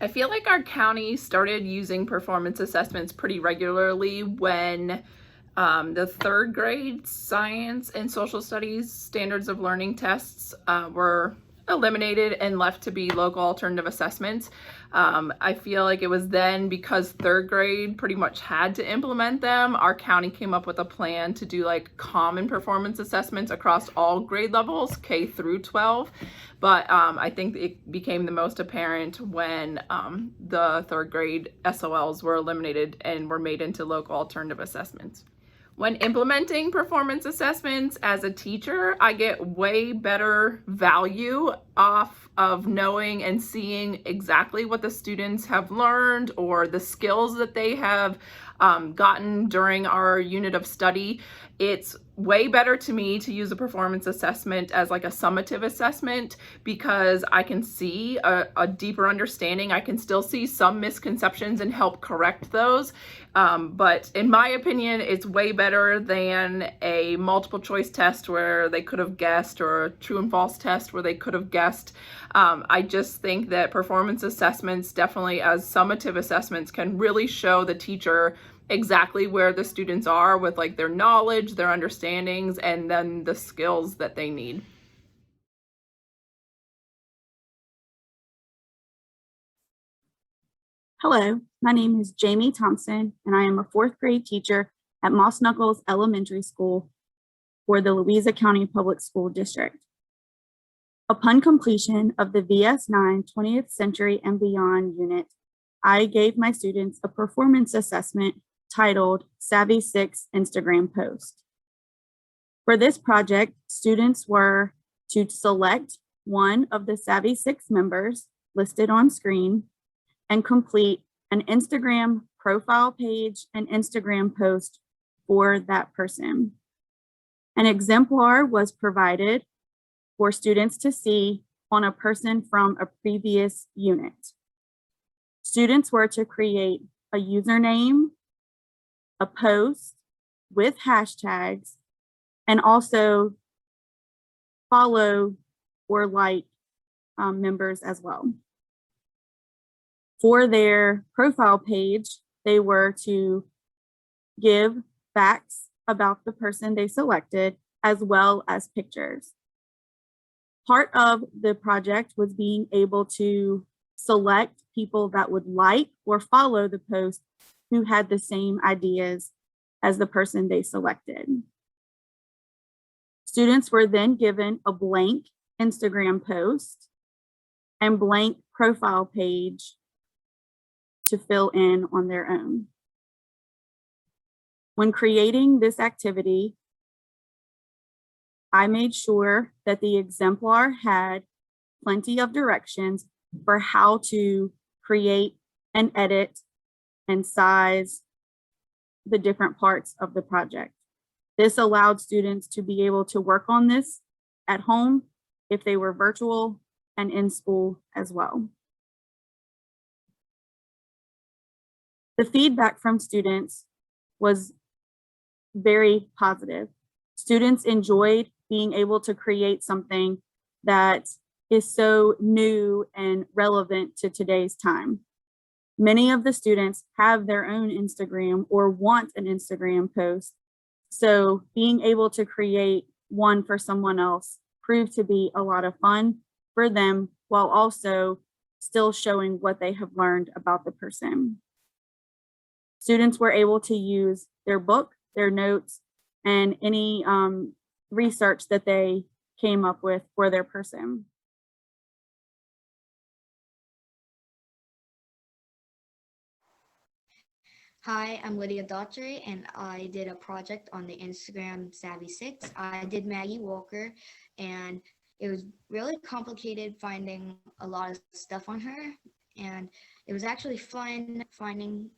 I feel like our county started using performance assessments pretty regularly when the third grade science and social studies standards of learning tests were eliminated and left to be local alternative assessments. I feel like it was then, because third grade pretty much had to implement them, our county came up with a plan to do like common performance assessments across all grade levels, K through 12. But I think it became the most apparent when the third grade SOLs were eliminated and were made into local alternative assessments. When implementing performance assessments as a teacher, I get way better value off of knowing and seeing exactly what the students have learned or the skills that they have gotten during our unit of study. It's way better to me to use a performance assessment as like a summative assessment, because I can see a deeper understanding. I can still see some misconceptions and help correct those. But in my opinion, it's way better than a multiple choice test where they could have guessed, or a true and false test where they could have guessed. I just think that performance assessments, definitely as summative assessments, can really show the teacher exactly where the students are with like their knowledge, their understandings, and then the skills that they need. Hello, my name is Jamie Thompson, and I am a fourth grade teacher at Moss Knuckles Elementary School for the Louisa County Public School District. Upon completion of the VS9 20th Century and Beyond unit, I gave my students a performance assessment titled Savvy 6 Instagram Post. For this project, students were to select one of the Savvy 6 members listed on screen and complete an Instagram profile page and Instagram post for that person. An exemplar was provided for students to see on a person from a previous unit. Students were to create a username, a post with hashtags, and also follow or like members as well. For their profile page, they were to give facts about the person they selected, as well as pictures. Part of the project was being able to select people that would like or follow the post who had the same ideas as the person they selected. Students were then given a blank Instagram post and blank profile page to fill in on their own. When creating this activity, I made sure that the exemplar had plenty of directions for how to create and edit and size the different parts of the project. This allowed students to be able to work on this at home if they were virtual and in school as well. The feedback from students was very positive. Students enjoyed being able to create something that is so new and relevant to today's time. Many of the students have their own Instagram or want an Instagram post, so being able to create one for someone else proved to be a lot of fun for them, while also still showing what they have learned about the person. Students were able to use their book, their notes, and any research that they came up with for their person. Hi, I'm Lydia Daughtry, and I did a project on the Instagram Savvy 6. I did Maggie Walker, and it was really complicated finding a lot of stuff on her. And it was actually fun finding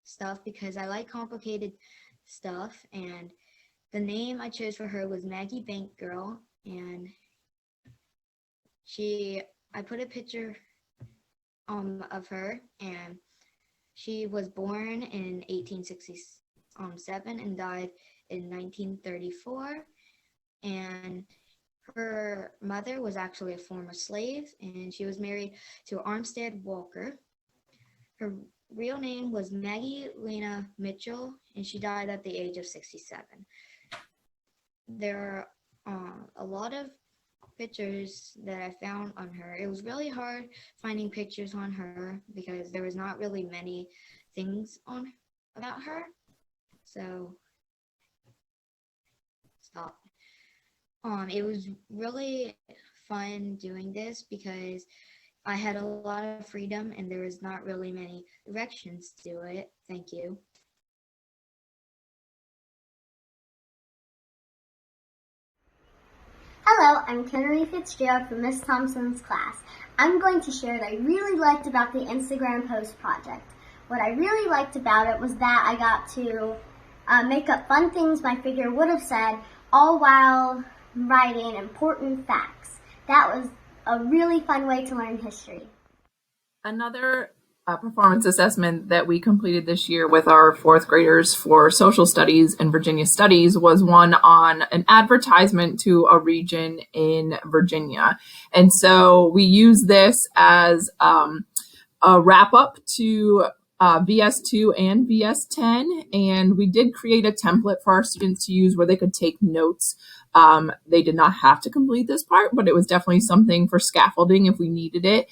stuff because I like complicated stuff. And the name I chose for her was Maggie Bank Girl, and I put a picture of her, and she was born in 1867 and died in 1934. And Her mother was actually a former slave, and she was married to Armstead Walker. Her real name was Maggie Lena Mitchell, and she died at the age of 67. There are a lot of pictures that I found on her. It was really hard finding pictures on her because there was not really many things on about her. So stop. It was really fun doing this because I had a lot of freedom and there was not really many directions to it. Thank you. Hello, I'm Kennedy Fitzgerald from Miss Thompson's class. I'm going to share what I really liked about the Instagram post project. What I really liked about it was that I got to make up fun things my figure would have said, all while writing important facts. That was a really fun way to learn history. Another performance assessment that we completed this year with our fourth graders for social studies and Virginia studies was one on an advertisement to a region in Virginia. And so we use this as a wrap up to VS2 and VS10, and we did create a template for our students to use where they could take notes. They did not have to complete this part, but it was definitely something for scaffolding if we needed it,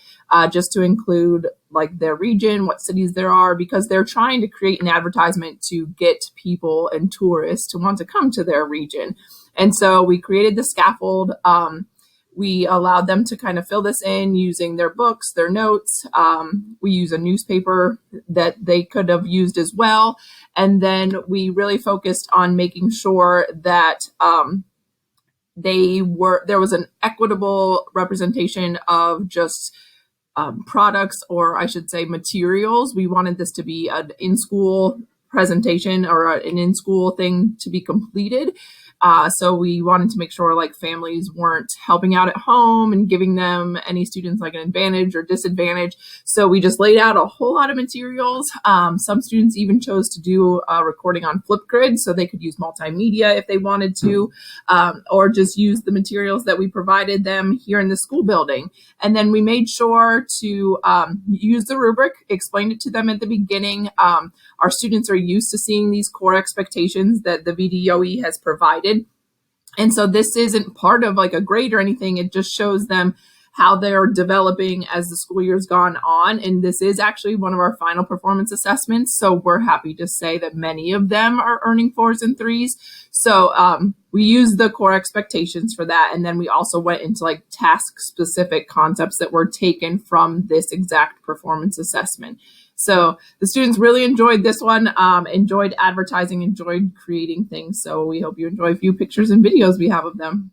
just to include like their region, what cities there are, because they're trying to create an advertisement to get people and tourists to want to come to their region. And so we created the scaffold. We allowed them to kind of fill this in using their books, their notes. We use a newspaper that they could have used as well. And then we really focused on making sure that there was an equitable representation of just products, or I should say materials. We wanted this to be an in-school presentation or an in-school thing to be completed. So we wanted to make sure like families weren't helping out at home and giving them any students like an advantage or disadvantage. So we just laid out a whole lot of materials. Some students even chose to do a recording on Flipgrid so they could use multimedia if they wanted to, or just use the materials that we provided them here in the school building. And then we made sure to use the rubric, explained it to them at the beginning. Our students are used to seeing these core expectations that the VDOE has provided. And so this isn't part of like a grade or anything. It just shows them how they're developing as the school year's gone on. And this is actually one of our final performance assessments. So we're happy to say that many of them are earning 4s and 3s. So we use the core expectations for that. And then we also went into like task specific concepts that were taken from this exact performance assessment. So the students really enjoyed this one, enjoyed advertising, enjoyed creating things. So we hope you enjoy a few pictures and videos we have of them.